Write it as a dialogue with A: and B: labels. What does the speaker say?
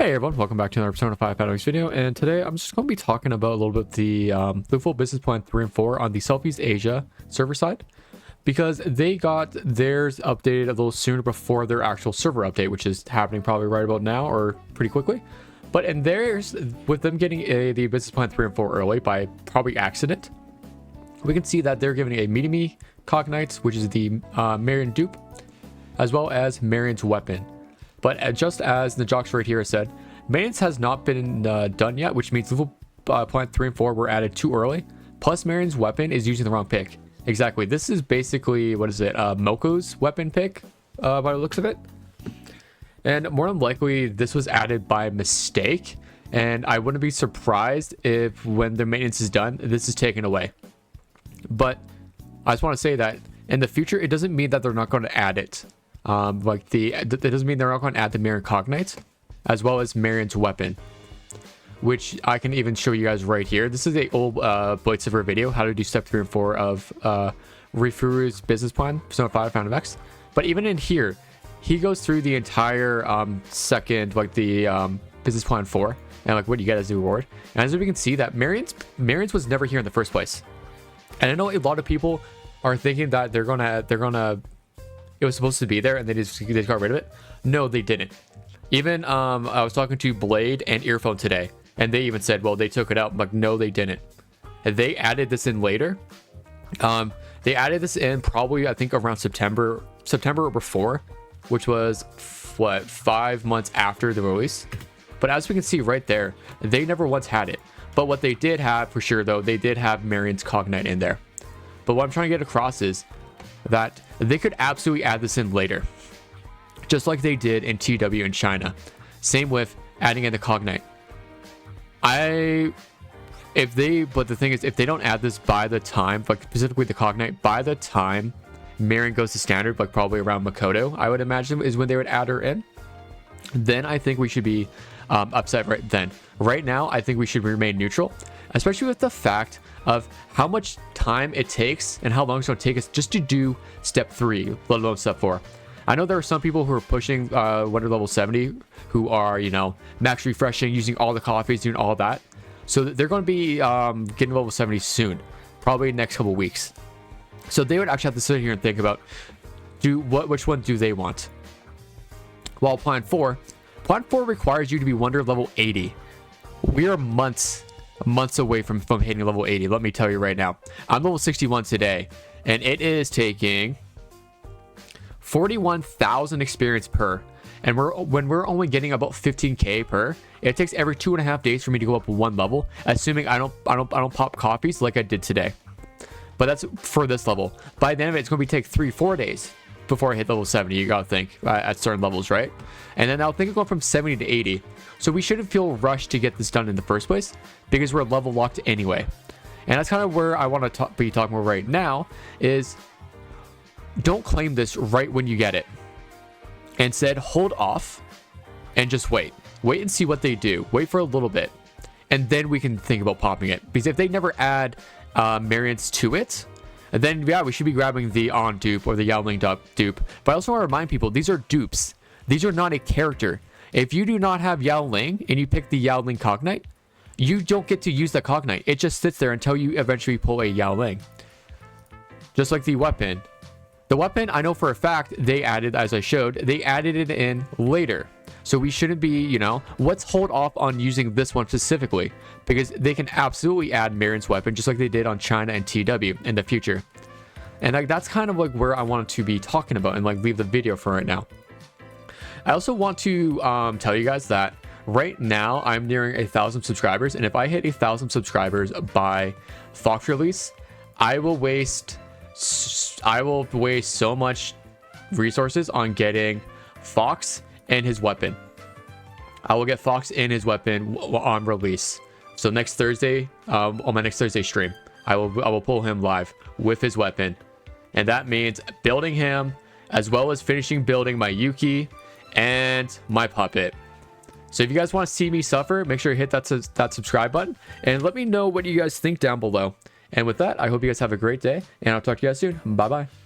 A: Hey everyone, welcome back to another Persona 5 Battle Weeks video, and today I'm just going to be talking about a little bit the Luffle Business Plan 3 and 4 on the Southeast Asia server side, because they got theirs updated a little sooner before their actual server update, which is happening probably right about now or pretty quickly. But in theirs, with them getting the Business Plan 3 and 4 early by probably accident, we can see that they're giving a Meet-Me Cognites, which is the Marian Dupe, as well as Marian's Weapon. But just as the jocks right here said, maintenance has not been done yet, which means Luffle Plan 3 and 4 were added too early. Plus, Marian's Weapon is using the wrong pick. Exactly. This is basically, what is it, Moko's weapon pick, by the looks of it. And more than likely, this was added by mistake. And I wouldn't be surprised if when the maintenance is done, this is taken away. But I just want to say that in the future, it doesn't mean that they're not going to add it. That doesn't mean they're not going to add the Marian Cognites as well as Marian's Weapon, which I can even show you guys right here. This is a old Bladecifer video, how to do step 3 and 4 of Rifuru's business plan, Persona 5 Fountain of X. But even in here, he goes through the entire second, the business plan 4 and what you get as a reward. And as we can see that Marian's was never here in the first place. And I know a lot of people are thinking that they're gonna it was supposed to be there and they just got rid of it. No, they didn't. Even I was talking to Blade and Earphone today, and they even said, well, they took it out. I'm like, no, they didn't. They added this in later. They added this in probably, I think, around September or before, which was what, 5 months after the release. But as we can see right there, they never once had it. But what they did have for sure, though, they did have Marian's Cognite in there. But what I'm trying to get across is that they could absolutely add this in later, just like they did in TW in China. Same with adding in the Cognite. But the thing is, if they don't add this by the time, like specifically the Cognite, by the time Marian goes to standard, like probably around Makoto, I would imagine is when they would add her in. Then I think we should be upset right then. Right now, I think we should remain neutral, especially with the fact of how much time it takes and how long it's going to take us just to do step 3, let alone step 4. I know there are some people who are pushing Wonder level 70 who are, max refreshing, using all the coffees, doing all that. So they're going to be getting level 70 soon, probably next couple weeks. So they would actually have to sit here and think about which one do they want. While Plan 4 requires you to be Wonder level 80. We are months away from hitting level 80. Let me tell you right now, I'm level 61 today, and it is taking 41,000 experience per, and when we're only getting about 15k per, it takes every 2.5 days for me to go up 1 level, assuming I don't pop coffees like I did today. But that's for this level. By the end of it, it's going to take 3-4 days before I hit level 70. You gotta think at certain levels, right? And then I'll think of going from 70 to 80. So we shouldn't feel rushed to get this done in the first place, because we're level locked anyway. And that's kind of where I want to be talking about right now is, don't claim this right when you get it. Instead, hold off and just wait and see what they do. Wait for a little bit, and then we can think about popping it. Because if they never add Marian's to it, then yeah, we should be grabbing the On dupe or the Yaoling dupe. But I also want to remind people, these are dupes. These are not a character. If you do not have Yaoling and you pick the Yaoling Cognite, you don't get to use the Cognite. It just sits there until you eventually pull a Yaoling. Just like the weapon. The weapon, I know for a fact, they added, as I showed, they added it in later. So we shouldn't be, let's hold off on using this one specifically, because they can absolutely add Marian's Weapon just like they did on China and TW in the future. And that's kind of where I wanted to be talking about and leave the video for right now. I also want to tell you guys that right now I'm nearing 1,000 subscribers, and if I hit 1,000 subscribers by Fox release, I will waste so much resources on getting Fox and his weapon. I will get Fox and his weapon on release. So next Thursday, on my next Thursday stream, I will pull him live with his weapon, and that means building him as well as finishing building my Yuki and my puppet. So if you guys want to see me suffer, make sure you hit that subscribe button and let me know what you guys think down below. And with that, I hope you guys have a great day, and I'll talk to you guys soon. Bye bye.